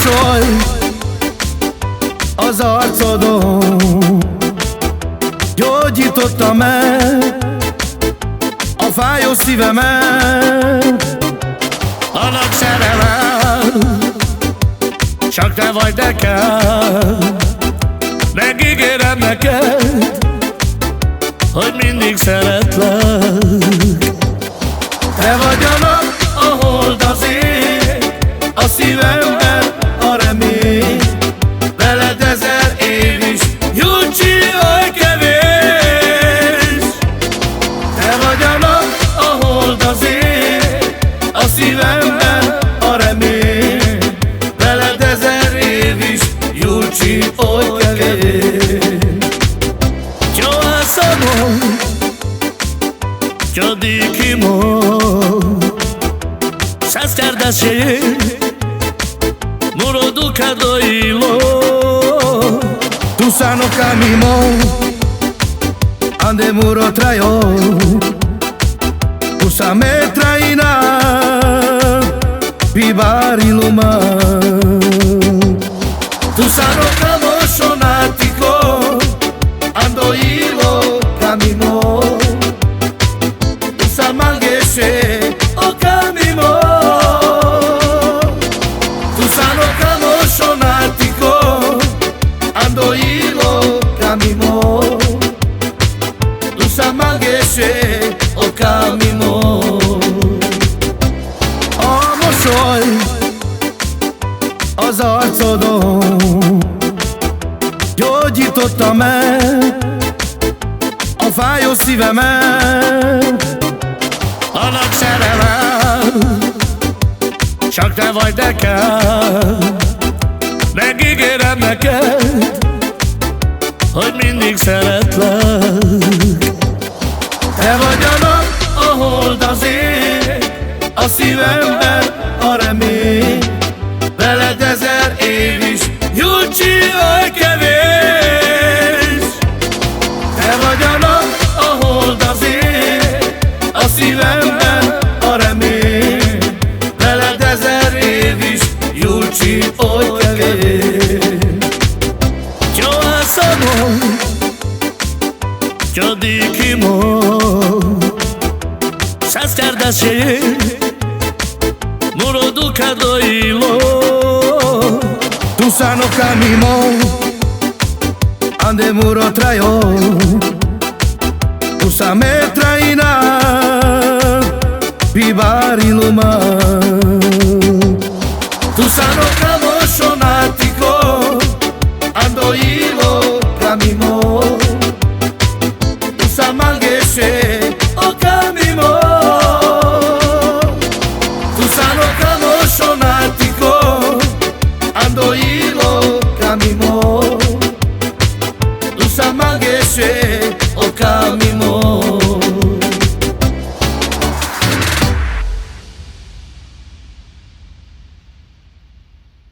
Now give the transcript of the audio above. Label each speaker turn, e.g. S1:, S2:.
S1: mosoly az arcodon, gyógyította meg a fájó szívemet. A nagy szerelem csak te vagy nekem, megígérem neked, hogy mindig szeretlek. Te vagy a nap, a hold, az ég, a szívemben a remény. Veled 1000 év is Jucsi, oly kevés. Te vagy a nap, a hold, az ég, a szívemben a remény. Veled 1000 év is Jucsi, oly kevés. Yo dijimos Saskardaše Muro duka dojilo Tu sano camimo Ande muro trajo Tu sa me traina Pibarilo ma Tu sano camo sonatico Ando ilo camimo Mangeshe o camimo Tu sano camo sonatico Ando ilo camimo Tu sa mangeshe o camimo A mosoly az arcodon, gyógyította meg a fájó szívemet. A nagy szerelem csak te vagy nekem, megígérem neked, hogy mindig szeretlek. Te vagy a nap, a hold, az ég, a szívemben a remény. Veled 1000 év is Jucsi, oly kevés. Te vagy a nap, a hold, az ég, a szívemben a remény. Veled 1000 év is Jucsi, oly kevés. Yo hacemos, yo dijimos Saskardaše Muro duka dojilo Tu sano camimo Ande muro trajo Tu sa me traina Pibarilo ma Tu sano camo sonatico Ando ilo camimo Tu sa mangeshe o camimo